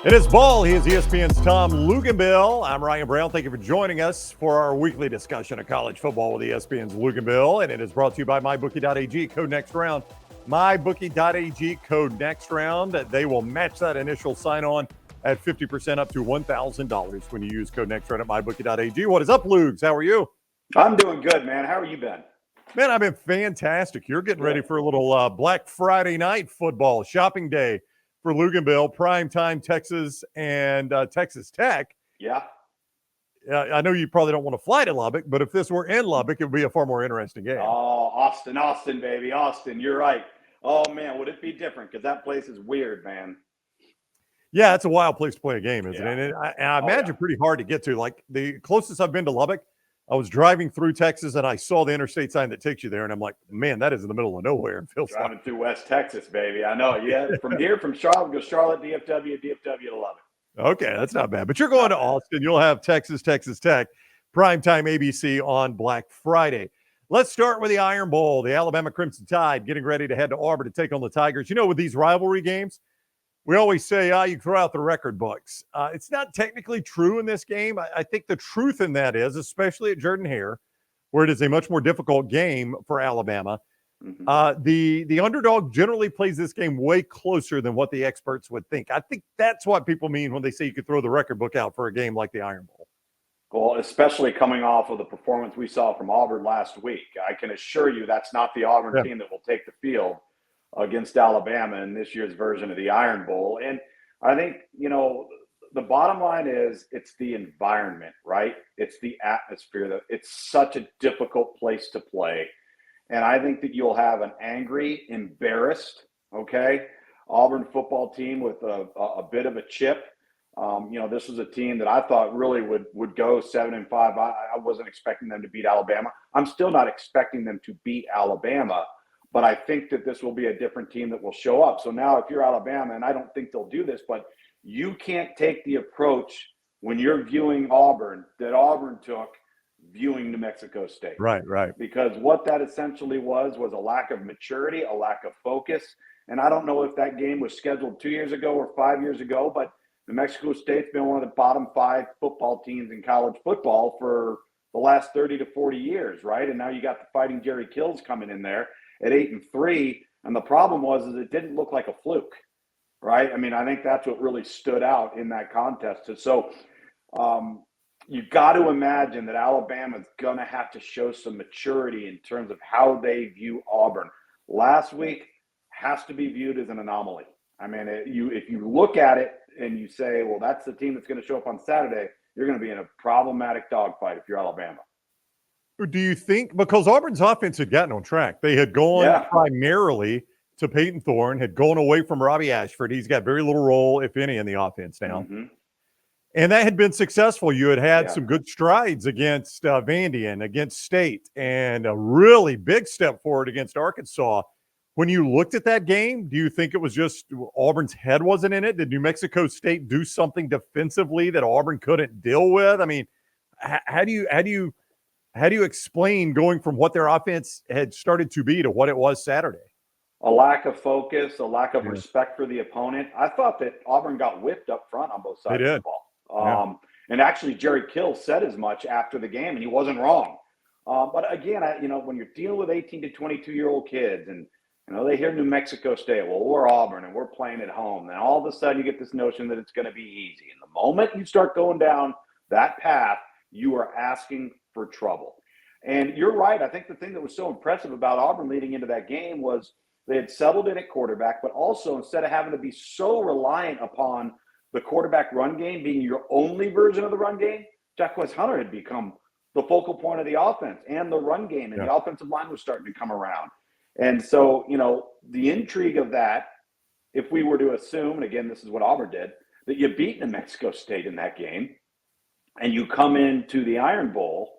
It is ball. He is ESPN's Tom Luginbill. I'm Ryan Brown. Thank you for joining us for our weekly discussion of college football with ESPN's Luginbill. And it is brought to you by MyBookie.ag. Code next round. MyBookie.ag. Code next round. They will match that initial sign-on at 50% up to $1,000 when you use code next round at MyBookie.ag. What is up, Lugs? How are you? I'm doing good, man. How are you been? Man, I've been fantastic. You're getting ready for a little Black Friday night football shopping day for Luginbill, primetime Texas and Texas Tech. Yeah. I know you probably don't want to fly to Lubbock, but if this were in Lubbock, it would be a far more interesting game. Oh, Austin, baby. Austin, you're right. Oh, man, would it be different? Because that place is weird, man. Yeah, it's a wild place to play a game, isn't it? And I imagine pretty hard to get to. Like, the closest I've been to Lubbock, I was driving through Texas, and I saw the interstate sign that takes you there, and I'm like, man, that is in the middle of nowhere. It feels driving through West Texas, baby. I know. Yeah, from Charlotte, go Charlotte, DFW to Lubbock. Okay, that's not bad. But you're going to Austin. You'll have Texas Tech, primetime ABC on Black Friday. Let's start with the Iron Bowl. The Alabama Crimson Tide getting ready to head to Auburn to take on the Tigers. You know, with these rivalry games, we always say, you throw out the record books. It's not technically true in this game. I think the truth in that is, especially at Jordan-Hare, where it is a much more difficult game for Alabama, the underdog generally plays this game way closer than what the experts would think. I think that's what people mean when they say you could throw the record book out for a game like the Iron Bowl. Well, especially coming off of the performance we saw from Auburn last week. I can assure you that's not the Auburn team that will take the field against Alabama in this year's version of the Iron Bowl. And I think, you know, the bottom line is it's the environment, right? It's the atmosphere. It's such a difficult place to play. And I think that you'll have an angry, embarrassed, Auburn football team with a bit of a chip. You know, this was a team that I thought really would go 7-5. I wasn't expecting them to beat Alabama. I'm still not expecting them to beat Alabama. But I think that this will be a different team that will show up. So now if you're Alabama, and I don't think they'll do this, but you can't take the approach when you're viewing Auburn that Auburn took viewing New Mexico State. Right. Because what that essentially was a lack of maturity, a lack of focus. And I don't know if that game was scheduled 2 years ago or 5 years ago, but New Mexico State's been one of the bottom 5 football teams in college football for the last 30 to 40 years, right? And now you got the Fighting Jerry Kills coming in there at 8-3, and the problem was it didn't look like a fluke, right? I mean, I think that's what really stood out in that contest. And so you got to imagine that Alabama's going to have to show some maturity in terms of how they view Auburn. Last week has to be viewed as an anomaly. I mean, if you look at it and you say, well, that's the team that's going to show up on Saturday, you're going to be in a problematic dogfight if you're Alabama. Do you think, because Auburn's offense had gotten on track, they had gone primarily to Peyton Thorne, had gone away from Robbie Ashford. He's got very little role, if any, in the offense now. Mm-hmm. And that had been successful. You had some good strides against Vandy and against State, and a really big step forward against Arkansas. When you looked at that game, do you think it was just Auburn's head wasn't in it? Did New Mexico State do something defensively that Auburn couldn't deal with? I mean, how do you explain going from what their offense had started to be to what it was Saturday? A lack of focus, a lack of respect for the opponent. I thought that Auburn got whipped up front on both sides of the ball. And actually, Jerry Kill said as much after the game, and he wasn't wrong. But again, when you're dealing with 18 to 22-year-old kids, and they hear New Mexico State, well, we're Auburn and we're playing at home, then all of a sudden you get this notion that it's going to be easy. And the moment you start going down that path, you are asking for trouble. And you're right. I think the thing that was so impressive about Auburn leading into that game was they had settled in at quarterback, but also instead of having to be so reliant upon the quarterback run game being your only version of the run game, Jacquez Hunter had become the focal point of the offense and the run game, and the offensive line was starting to come around. And so, the intrigue of that, if we were to assume, and again, this is what Auburn did, that you beat New Mexico State in that game, and you come into the Iron Bowl,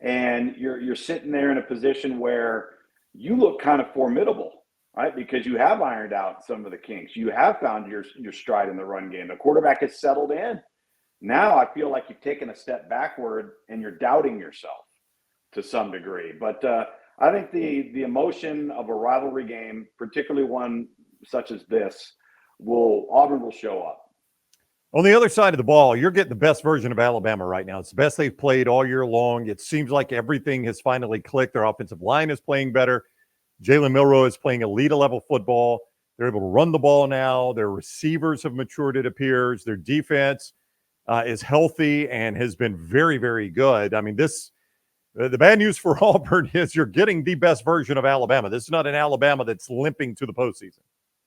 and you're sitting there in a position where you look kind of formidable, right? Because you have ironed out some of the kinks. You have found your stride in the run game. The quarterback has settled in. Now I feel like you've taken a step backward and you're doubting yourself to some degree. But I think the emotion of a rivalry game, particularly one such as this, Auburn will show up. On the other side of the ball, you're getting the best version of Alabama right now. It's the best they've played all year long. It seems like everything has finally clicked. Their offensive line is playing better. Jalen Milroe is playing elite-level football. They're able to run the ball now. Their receivers have matured, it appears. Their defense is healthy and has been very, very good. I mean, the bad news for Auburn is you're getting the best version of Alabama. This is not an Alabama that's limping to the postseason.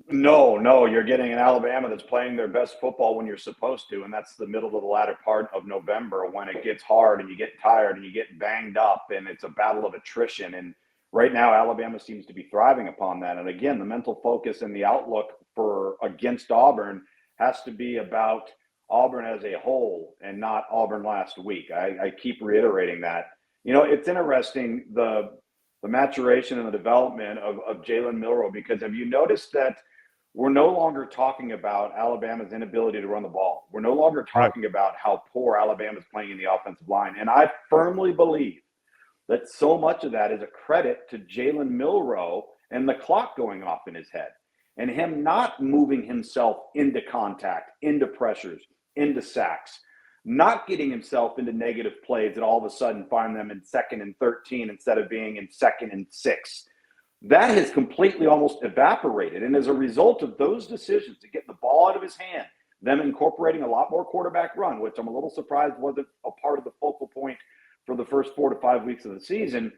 No, you're getting an Alabama that's playing their best football when you're supposed to, and that's the middle to the latter part of November when it gets hard and you get tired and you get banged up and it's a battle of attrition. And right now, Alabama seems to be thriving upon that. And again, the mental focus and the outlook for against Auburn has to be about Auburn as a whole and not Auburn last week. I keep reiterating that. You know, it's interesting, the maturation and the development of Jalen Milroe, because have you noticed that we're no longer talking about Alabama's inability to run the ball. We're no longer talking about how poor Alabama's playing in the offensive line. And I firmly believe that so much of that is a credit to Jalen Milroe and the clock going off in his head and him not moving himself into contact, into pressures, into sacks, not getting himself into negative plays that all of a sudden find them in 2nd and 13 instead of being in 2nd and 6. That has completely almost evaporated. And as a result of those decisions to get the ball out of his hand, them incorporating a lot more quarterback run, which I'm a little surprised wasn't a part of the focal point for the first 4 to 5 weeks of the season,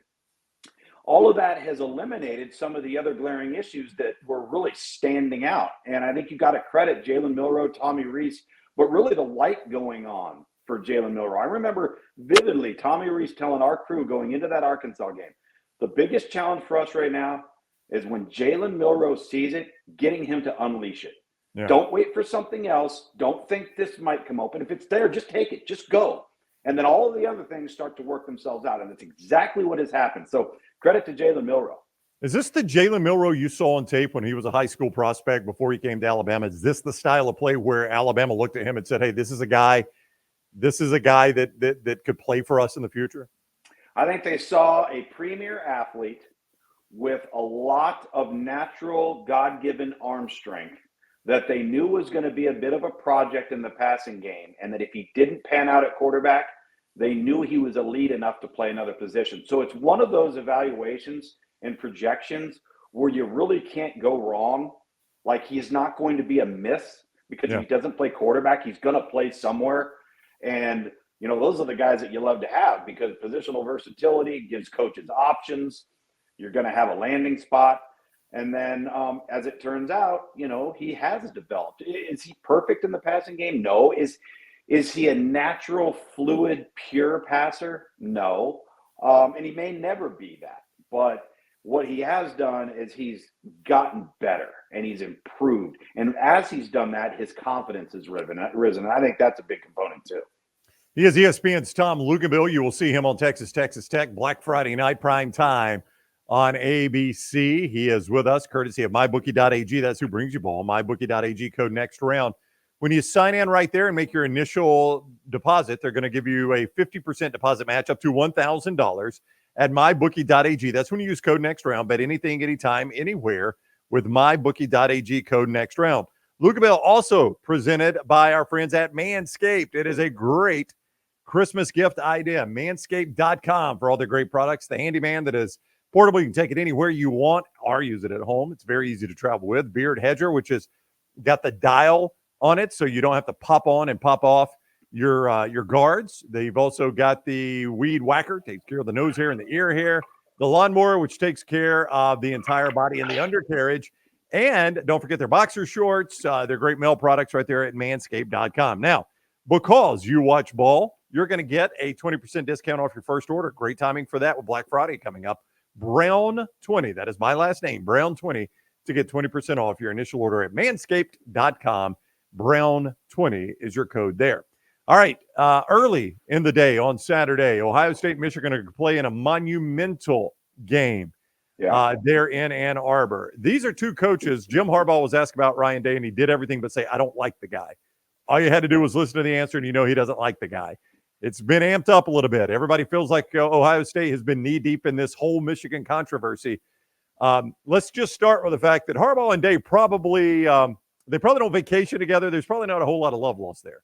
all of that has eliminated some of the other glaring issues that were really standing out. And I think you got to credit Jalen Milroe, Tommy Rees, but really the light going on for Jalen Milroe. I remember vividly Tommy Rees telling our crew going into that Arkansas game, the biggest challenge for us right now is when Jalen Milroe sees it, getting him to unleash it. Yeah. Don't wait for something else. Don't think this might come open. If it's there, just take it. Just go. And then all of the other things start to work themselves out. And that's exactly what has happened. So credit to Jalen Milroe. Is this the Jalen Milroe you saw on tape when he was a high school prospect before he came to Alabama? Is this the style of play where Alabama looked at him and said, hey, this is a guy that could play for us in the future? I think they saw a premier athlete with a lot of natural God-given arm strength that they knew was going to be a bit of a project in the passing game, and that if he didn't pan out at quarterback, they knew he was elite enough to play another position. So it's one of those evaluations and projections where you really can't go wrong. Like, he's not going to be a miss because if he doesn't play quarterback, he's going to play somewhere. And you know, those are the guys that you love to have because positional versatility gives coaches options. You're going to have a landing spot. And then as it turns out, you know, he has developed. Is he perfect in the passing game? No. Is he a natural, fluid, pure passer? No. And he may never be that. But what he has done is he's gotten better and he's improved. And as he's done that, his confidence has risen. And I think that's a big component too. He is ESPN's Tom Luginbill. You will see him on Texas Tech, Black Friday night, prime time on ABC. He is with us, courtesy of MyBookie.ag. That's who brings you ball. MyBookie.ag, code next round. When you sign in right there and make your initial deposit, they're going to give you a 50% deposit match up to $1,000 at MyBookie.ag. That's when you use code next round. Bet anything, anytime, anywhere with MyBookie.ag, code next round. Luginbill also presented by our friends at Manscaped. It is a great Christmas gift idea. Manscaped.com for all the great products. The handyman that is portable. You can take it anywhere you want or use it at home. It's very easy to travel with. Beard Hedger, which has got the dial on it so you don't have to pop on and pop off your guards. They've also got the Weed Whacker, takes care of the nose hair and the ear hair. The Lawnmower, which takes care of the entire body and the undercarriage. And don't forget their boxer shorts. They're great male products right there at manscaped.com. Now, because you watch ball, you're going to get a 20% discount off your first order. Great timing for that with Black Friday coming up. Brown20, that is my last name, Brown20, to get 20% off your initial order at manscaped.com. Brown20 is your code there. All right, early in the day on Saturday, Ohio State and Michigan are going to play in a monumental game. There in Ann Arbor. These are two coaches. Jim Harbaugh was asked about Ryan Day, and he did everything but say, I don't like the guy. All you had to do was listen to the answer, and you know he doesn't like the guy. It's been amped up a little bit. Everybody feels like Ohio State has been knee-deep in this whole Michigan controversy. Let's just start with the fact that Harbaugh and Day probably They probably don't vacation together. There's probably not a whole lot of love lost there.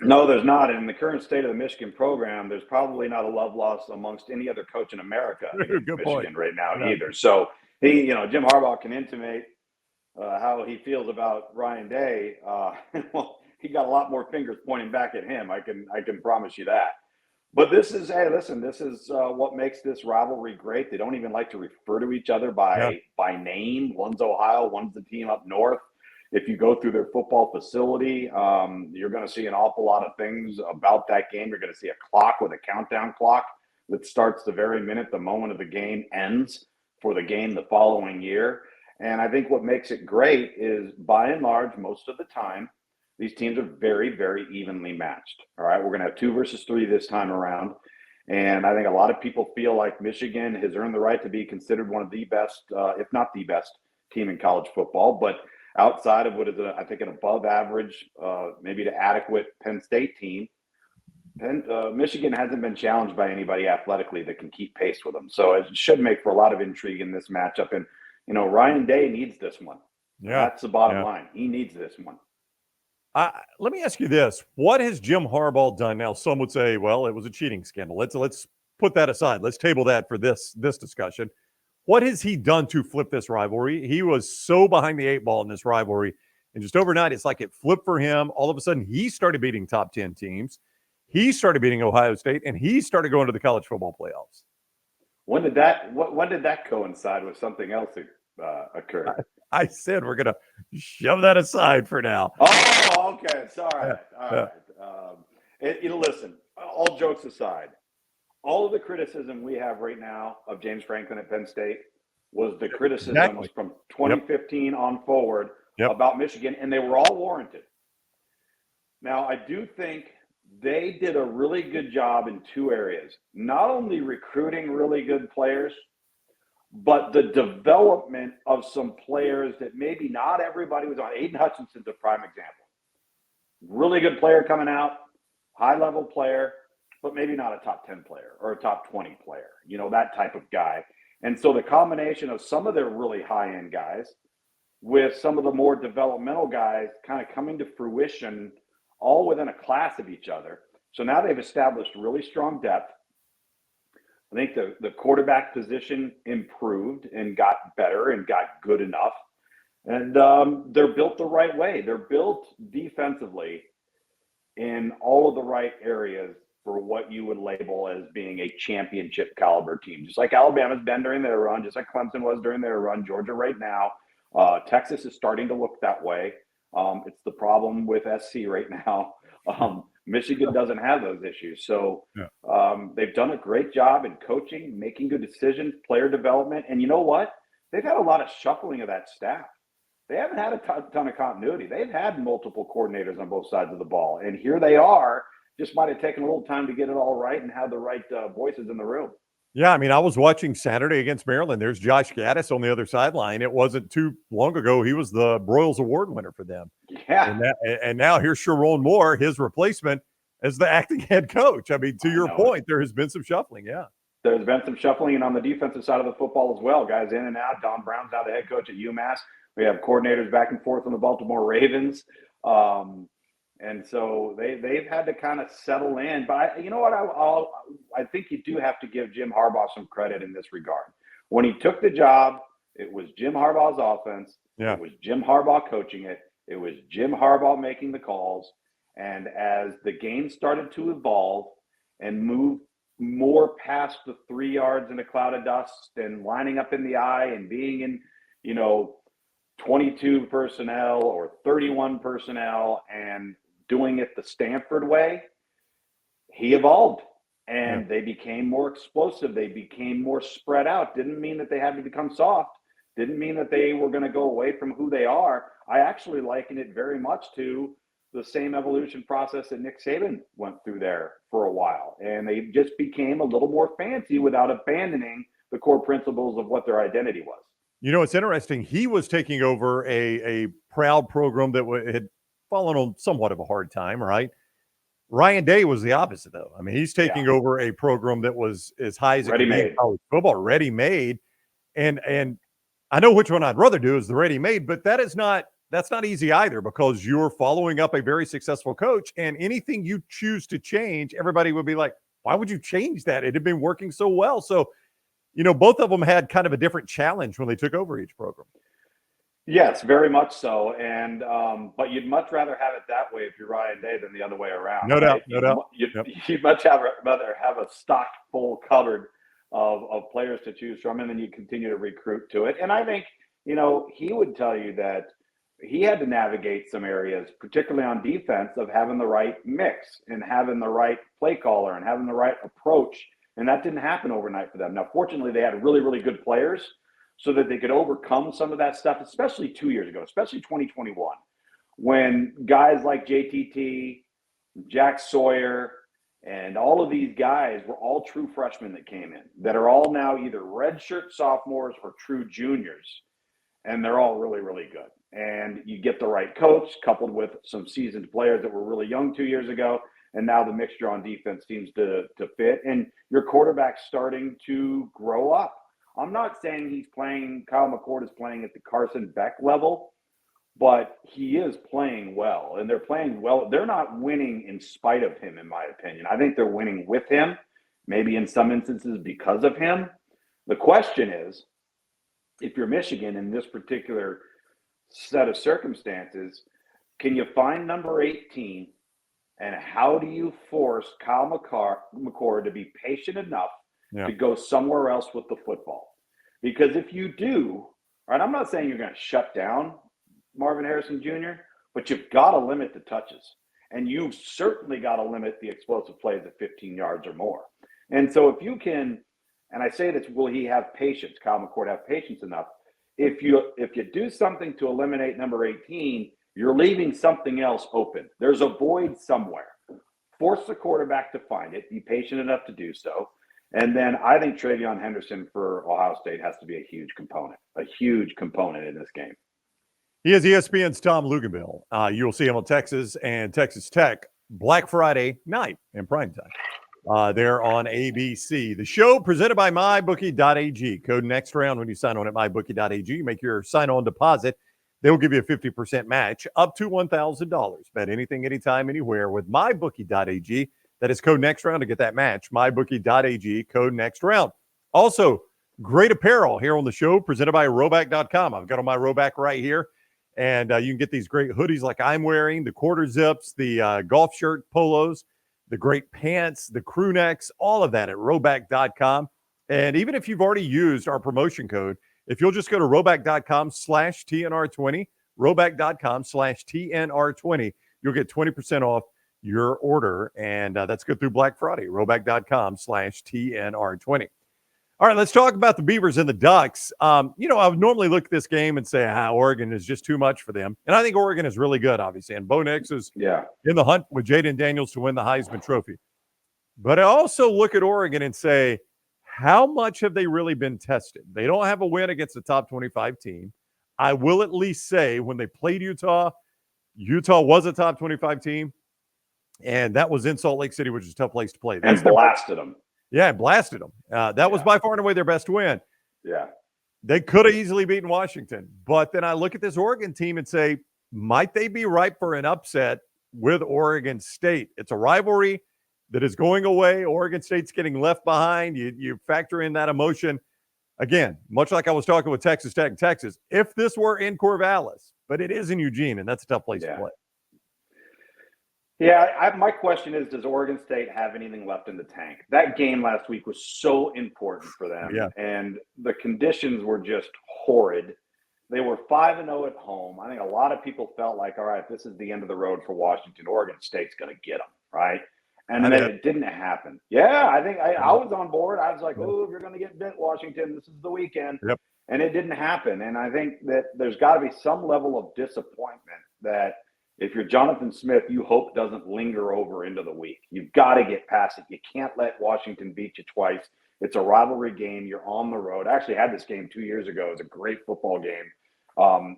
No, there's not. And in the current state of the Michigan program, there's probably not a love loss amongst any other coach in America against Michigan right now either. So Jim Harbaugh can intimate how he feels about Ryan Day. Well, he got a lot more fingers pointing back at him. I can promise you that. But this is what makes this rivalry great. They don't even like to refer to each other by name. One's Ohio, one's the team up north. If you go through their football facility, you're going to see an awful lot of things about that game. You're going to see a clock with a countdown clock that starts the very minute the moment of the game ends for the game the following year. And I think what makes it great is, by and large, most of the time, these teams are very, very evenly matched. All right, we're going to have 2 versus 3 this time around. And I think a lot of people feel like Michigan has earned the right to be considered one of the best, if not the best, team in college football. But outside of what is, I think, an above average, maybe to adequate Penn State team, Michigan hasn't been challenged by anybody athletically that can keep pace with them. So it should make for a lot of intrigue in this matchup. And, Ryan Day needs this one. Yeah, that's the bottom line. He needs this one. Let me ask you this. What has Jim Harbaugh done? Now, some would say, well, it was a cheating scandal. Let's put that aside. Let's table that for this discussion. What has he done to flip this rivalry? He was so behind the 8 ball in this rivalry, and just overnight, it's like it flipped for him. All of a sudden, he started beating top 10 teams. He started beating Ohio State, and he started going to the college football playoffs. When did that coincide with something else that occurred? I said we're going to shove that aside for now. Oh, okay. It's all right. All right. Listen, all jokes aside, all of the criticism we have right now of James Franklin at Penn State was the criticisms from 2015 on forward about Michigan, and they were all warranted. Now, I do think they did a really good job in 2 areas, not only recruiting really good players, but the development of some players that maybe not everybody was on. Aiden Hutchinson's a prime example. Really good player coming out, high-level player, but maybe not a top 10 player or a top 20 player, that type of guy. And so the combination of some of their really high-end guys with some of the more developmental guys kind of coming to fruition all within a class of each other. So now they've established really strong depth. I think the quarterback position improved and got better and got good enough. And they're built the right way. They're built defensively in all of the right areas for what you would label as being a championship caliber team. Just like Alabama's been during their run, just like Clemson was during their run, Georgia right now. Texas is starting to look that way. It's the problem with SC right now. Michigan doesn't have those issues. So they've done a great job in coaching, making good decisions, player development. And you know what? They've had a lot of shuffling of that staff. They haven't had a ton of continuity. They've had multiple coordinators on both sides of the ball. And here they are. Just might have taken a little time to get it all right and have the right voices in the room. Yeah, I mean, I was watching Saturday against Maryland. There's Josh Gaddis on the other sideline. It wasn't too long ago. He was the Broyles Award winner for them. Yeah. And now here's Sharon Moore, his replacement, as the acting head coach. I mean, to your point, there has been some shuffling. Yeah. There's been some shuffling. And on the defensive side of the football as well, guys in and out. Don Brown's now the head coach at UMass. We have coordinators back and forth on the Baltimore Ravens. And so they've had to kind of settle in. But you know what? I think you do have to give Jim Harbaugh some credit in this regard. When he took the job, it was Jim Harbaugh's offense. Yeah. It was Jim Harbaugh coaching it. It was Jim Harbaugh making the calls. And as the game started to evolve and move more past the 3 yards in a cloud of dust and lining up in the eye and being in, 22 personnel or 31 personnel and doing it the Stanford way, he evolved and they became more explosive. They became more spread out. Didn't mean that they had to become soft. Didn't mean that they were going to go away from who they are. I actually liken it very much to the same evolution process that Nick Saban went through there for a while. And they just became a little more fancy without abandoning the core principles of what their identity was. It's interesting. He was taking over a proud program that had fallen on somewhat of a hard time, right? Ryan Day was the opposite, though. I mean, he's taking over a program that was as high as it could be in college football, ready-made. And I know which one I'd rather do is the ready-made, but that is not that's not easy either, because you're following up a very successful coach, and anything you choose to change, everybody would be like, why would you change that? It had been working so well. So, both of them had kind of a different challenge when they took over each program. Yes, very much so. And but you'd much rather have it that way if you're Ryan Day than the other way around. No doubt, no doubt. You'd much rather have a stock full cupboard of players to choose from, and then you continue to recruit to it. And I think, he would tell you that he had to navigate some areas, particularly on defense, of having the right mix and having the right play caller and having the right approach. And that didn't happen overnight for them. Now, fortunately, they had really, really good players so that they could overcome some of that stuff, especially 2 years ago, especially 2021, when guys like JTT, Jack Sawyer, and all of these guys were all true freshmen that came in that are all now either redshirt sophomores or true juniors. And they're all really, really good. And you get the right coach coupled with some seasoned players that were really young 2 years ago. And now the mixture on defense seems to fit. And your quarterback's starting to grow up. I'm not saying Kyle McCord is playing at the Carson Beck level, but he is playing well. And they're playing well. They're not winning in spite of him, in my opinion. I think they're winning with him, maybe in some instances because of him. The question is, if you're Michigan in this particular set of circumstances, can you find number 18, and how do you force Kyle McCord to be patient enough to go somewhere else with the football? Because if you do, right, I'm not saying you're going to shut down Marvin Harrison Jr., but you've got to limit the touches. And you've certainly got to limit the explosive plays at 15 yards or more. And so if you can, and I say this, will he have patience? Kyle McCord have patience enough? If you do something to eliminate number 18, you're leaving something else open. There's a void somewhere. Force the quarterback to find it. Be patient enough to do so. And then I think Travion Henderson for Ohio State has to be a huge component in this game. He is ESPN's Tom Luginbill. You'll see him on Texas and Texas Tech Black Friday night in primetime. They're on ABC. The show presented by MyBookie.ag. Code next round when you sign on at MyBookie.ag. You make your sign-on deposit. They will give you a 50% match up to $1,000. Bet anything, anytime, anywhere with MyBookie.ag. That is code next round to get that match. MyBookie.ag, code next round. Also, great apparel here on the show presented by Rhoback.com. I've got on my Rhoback right here. And you can get these great hoodies like I'm wearing, the quarter zips, the golf shirt polos, the great pants, the crew necks, all of that at Rhoback.com. And even if you've already used our promotion code, if you'll just go to Rhoback.com/TNR20, Rhoback.com/TNR20, you'll get 20% off your order. And that's good through Black Friday, Rhoback.com/TNR20. All right, let's talk about the Beavers and the Ducks. I would normally look at this game and say, Oregon is just too much for them. And I think Oregon is really good, obviously. And Bo Nix is in the hunt with Jaden Daniels to win the Heisman Trophy. But I also look at Oregon and say, how much have they really been tested? They don't have a win against the top 25 team. I will at least say when they played Utah was a top 25 team. And that was in Salt Lake City, which is a tough place to play. And blasted them. Yeah, blasted them. That was by far and away their best win. Yeah. They could have easily beaten Washington. But then I look at this Oregon team and say, might they be ripe for an upset with Oregon State? It's a rivalry that is going away. Oregon State's getting left behind. You factor in that emotion. Again, much like I was talking with Texas Tech and Texas, if this were in Corvallis, but it is in Eugene, and that's a tough place to play. Yeah, my question is, does Oregon State have anything left in the tank? That game last week was so important for them, and the conditions were just horrid. They were 5-0 at home. I think a lot of people felt like, all right, this is the end of the road for Washington. Oregon State's going to get them, right? And then it didn't happen. Yeah, I think I was on board. I was like, oh, if you're going to get bit, Washington, this is the weekend. Yep. And it didn't happen. And I think that there's got to be some level of disappointment that if you're Jonathan Smith, you hope doesn't linger over into the week. You've got to get past it. You can't let Washington beat you twice. It's a rivalry game. You're on the road. I actually had this game 2 years ago. It was a great football game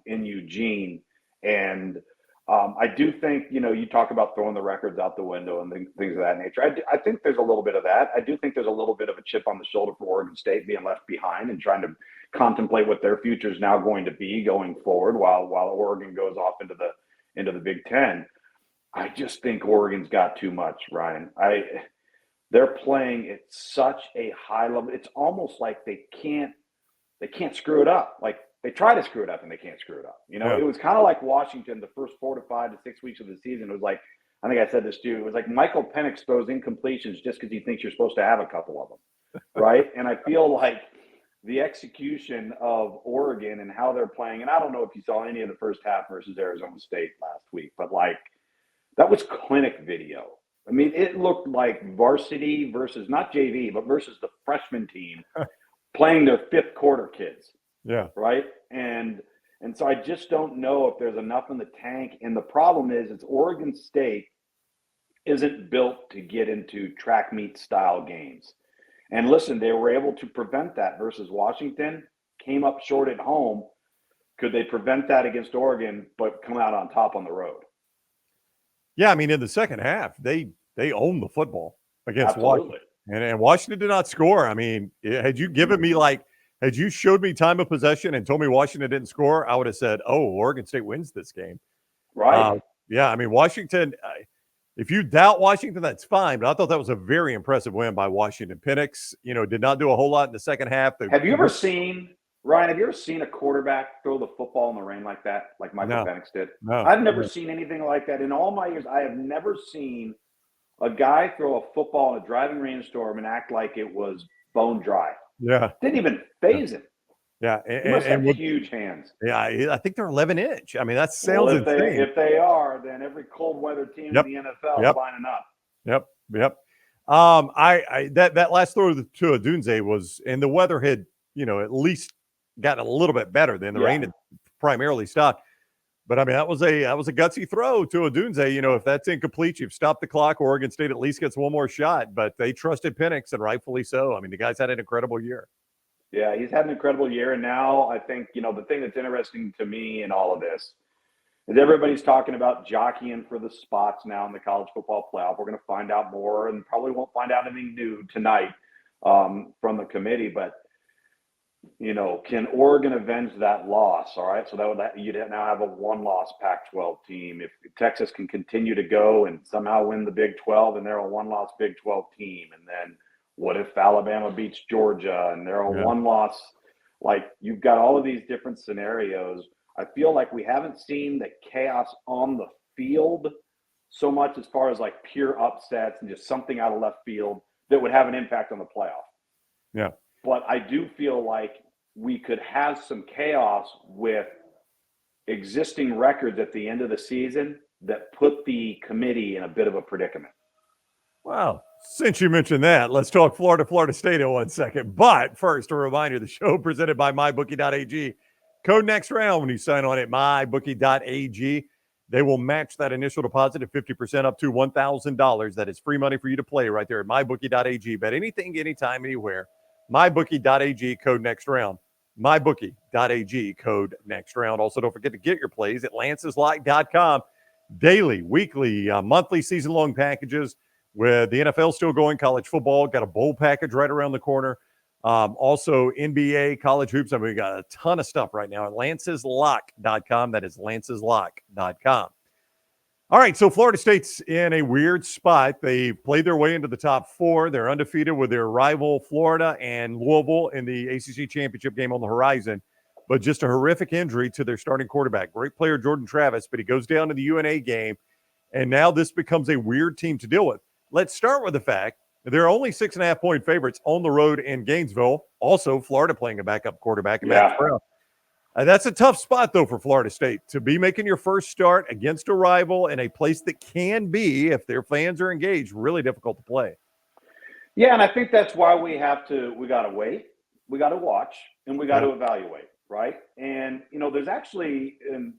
in Eugene. And I do think, you talk about throwing the records out the window and things of that nature. I think there's a little bit of that. I do think there's a little bit of a chip on the shoulder for Oregon State being left behind and trying to contemplate what their future is now going to be going forward while Oregon goes off into the Big Ten. I just think Oregon's got too much, Ryan. They're playing at such a high level. It's almost like they can't screw it up. Like they try to screw it up and they can't screw it up. It was kind of like Washington the first 4 to 5 to 6 weeks of the season. It was like, I think I said this too. It was like Michael Penix throws incompletions just because he thinks you're supposed to have a couple of them, right? And I feel like the execution of Oregon and how they're playing, and I don't know if you saw any of the first half versus Arizona State last week, but like that was clinic video. I mean, it looked like varsity versus not JV, but versus the freshman team playing their fifth quarter kids. Yeah. Right. And so I just don't know if there's enough in the tank. And the problem is Oregon State isn't built to get into track meet style games. And listen, they were able to prevent that versus Washington, came up short at home. Could they prevent that against Oregon, but come out on top on the road? Yeah, I mean, in the second half, they owned the football against Absolutely. Washington. And Washington did not score. I mean, had you given me had you showed me time of possession and told me Washington didn't score, I would have said, oh, Oregon State wins this game. Right. Yeah, I mean, Washington, if you doubt Washington, that's fine. But I thought that was a very impressive win by Washington. Penix, did not do a whole lot in the second half. Have you ever seen a quarterback throw the football in the rain like that, like Michael Penix did? No. I've never seen anything like that. In all my years, I have never seen a guy throw a football in a driving rainstorm and act like it was bone dry. Yeah. Didn't even phase him. Yeah. He must have huge hands. Yeah, I think they're 11-inch. I mean, that sounds insane. If they are, then every cold weather team in the NFL is lining up. Yep. That last throw to Odunze was, and the weather had, at least gotten a little bit better than the rain had primarily stopped. But I mean, that was a gutsy throw to Odunze. If that's incomplete, you've stopped the clock. Oregon State at least gets one more shot, but they trusted Penix, and rightfully so. I mean, the guy's had an incredible year. Yeah, he's had an incredible year. And now I think, the thing that's interesting to me in all of this is everybody's talking about jockeying for the spots now in the college football playoff. We're going to find out more and probably won't find out anything new tonight from the committee. But, can Oregon avenge that loss? All right. So you'd now have a one-loss Pac-12 team. If Texas can continue to go and somehow win the Big 12 and they're a one-loss Big 12 team, and then what if Alabama beats Georgia and they're a one-loss? Like, you've got all of these different scenarios. I feel like we haven't seen the chaos on the field so much as far as like pure upsets and just something out of left field that would have an impact on the playoff. Yeah. But I do feel like we could have some chaos with existing records at the end of the season that put the committee in a bit of a predicament. Wow. Since you mentioned that, let's talk Florida State in 1 second. But first, a reminder, the show presented by MyBookie.ag. Code next round when you sign on at MyBookie.ag. They will match that initial deposit at 50% up to $1,000. That is free money for you to play right there at MyBookie.ag. Bet anything, anytime, anywhere. MyBookie.ag, code next round. MyBookie.ag, code next round. Also, don't forget to get your plays at Lance'sLock.com. Daily, weekly, monthly, season-long packages. With the NFL still going, college football, got a bowl package right around the corner. Also, NBA, college hoops. I mean, we got a ton of stuff right now at Lance'sLock.com. That is Lance'sLock.com. All right, so Florida State's in a weird spot. They played their way into the top 4. They're undefeated with their rival Florida and Louisville in the ACC championship game on the horizon. But just a horrific injury to their starting quarterback. Great player, Jordan Travis, but he goes down in the UNA game. And now this becomes a weird team to deal with. Let's start with the fact that they're only 6.5-point favorites on the road in Gainesville. Also, Florida playing a backup quarterback in Max Brown. That's a tough spot, though, for Florida State to be making your first start against a rival in a place that can be, if their fans are engaged, really difficult to play. Yeah, and I think that's why we got to wait, we got to watch, and we got to evaluate, right? And, there's actually, and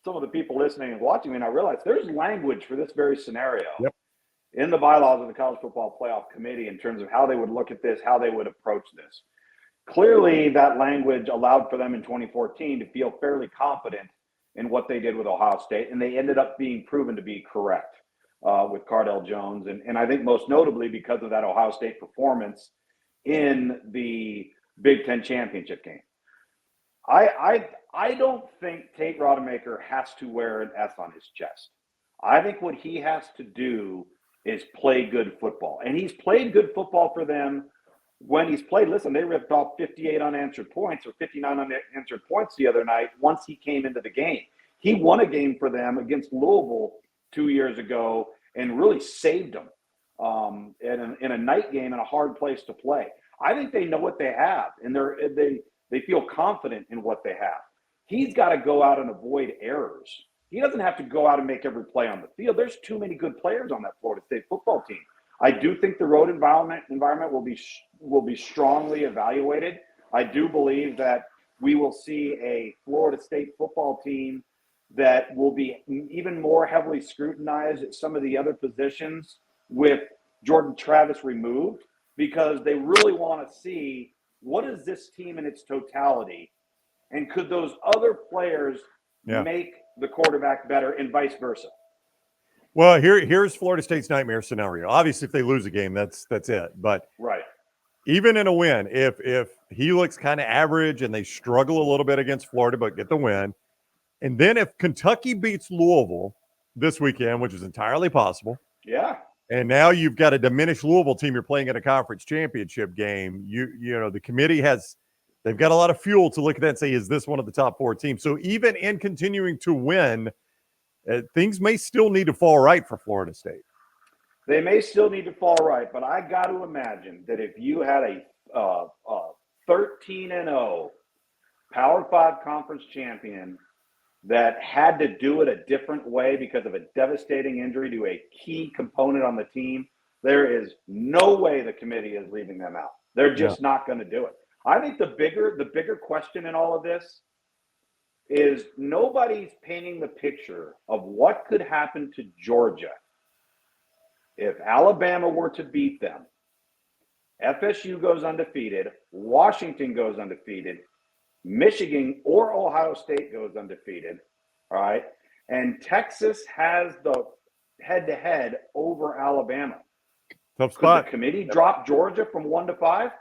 some of the people listening and watching me, and I realize there's language for this very scenario. Yep. In the bylaws of the College Football Playoff Committee in terms of how they would look at this, how they would approach this. Clearly, that language allowed for them in 2014 to feel fairly confident in what they did with Ohio State, and they ended up being proven to be correct with Cardell Jones. And I think most notably because of that Ohio State performance in the Big Ten championship game. I don't think Tate Rodemaker has to wear an S on his chest. I think what he has to do is play good football. And he's played good football for them when he's played. Listen, they ripped off 58 unanswered points or 59 unanswered points the other night once he came into the game. He won a game for them against Louisville 2 years ago and really saved them in a night game in a hard place to play. I think they know what they have, and they feel confident in what they have. He's got to go out and avoid errors. He doesn't have to go out and make every play on the field. There's too many good players on that Florida State football team. I do think the road environment will be strongly evaluated. I do believe that we will see a Florida State football team that will be even more heavily scrutinized at some of the other positions with Jordan Travis removed, because they really want to see what is this team in its totality, and could those other players make the quarterback better, and vice versa. Well, here's Florida State's nightmare scenario. Obviously, if they lose a game, that's it. But even in a win, if he looks kind of average and they struggle a little bit against Florida but get the win, and then if Kentucky beats Louisville this weekend, which is entirely possible, and now you've got a diminished Louisville team you're playing in a conference championship game, you know the committee they've got a lot of fuel to look at that and say, is this one of the top 4 teams? So even in continuing to win, things may still need to fall right for Florida State. They may still need to fall right, but I got to imagine that if you had a 13-0 Power 5 conference champion that had to do it a different way because of a devastating injury to a key component on the team, there is no way the committee is leaving them out. They're just not going to do it. I think the bigger question in all of this is nobody's painting the picture of what could happen to Georgia if Alabama were to beat them. FSU goes undefeated, Washington goes undefeated, Michigan or Ohio State goes undefeated, all right? And Texas has the head-to-head over Alabama. Tough spot. Could the committee drop Georgia from 1 to 5?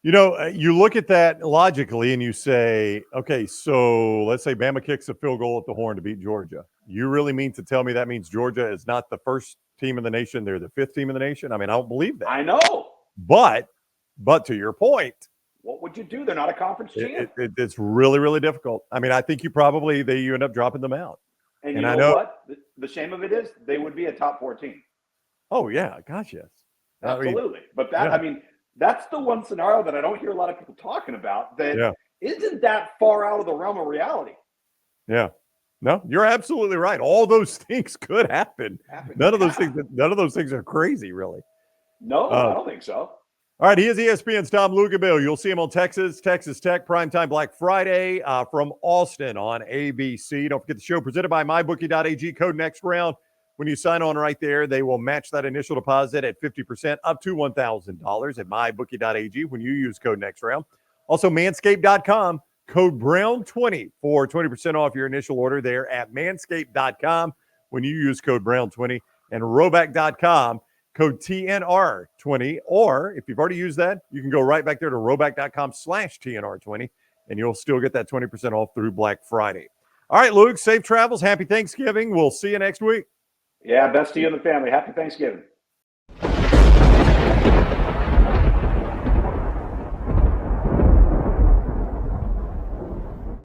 You know, you look at that logically and you say, okay, so let's say Bama kicks a field goal at the Horn to beat Georgia. You really mean to tell me that means Georgia is not the first team in the nation, they're the 5th team in the nation? I mean, I don't believe that. I know. But to your point, what would you do? They're not a conference champ. It's really, really difficult. I mean, I think you end up dropping them out. And you know what? The shame of it is they would be a top 4 team. Oh, yeah. Gosh, yes. Absolutely. I mean, that's the one scenario that I don't hear a lot of people talking about that isn't that far out of the realm of reality. Yeah. No, you're absolutely right. All those things could happen. None of those things are crazy, really. No, I don't think so. All right, he is ESPN's Tom Luginbill. You'll see him on Texas Tech, primetime Black Friday from Austin on ABC. Don't forget the show presented by MyBookie.ag, code next round. When you sign on right there, they will match that initial deposit at 50% up to $1,000 at MyBookie.ag when you use code next round. Also, Manscaped.com, code Brown20 for 20% off your initial order there at Manscaped.com when you use code Brown20, and Roback.com, code TNR20. Or if you've already used that, you can go right back there to Roback.com/TNR20, and you'll still get that 20% off through Black Friday. All right, Luke, safe travels. Happy Thanksgiving. We'll see you next week. Yeah, best to you and the family. Happy Thanksgiving.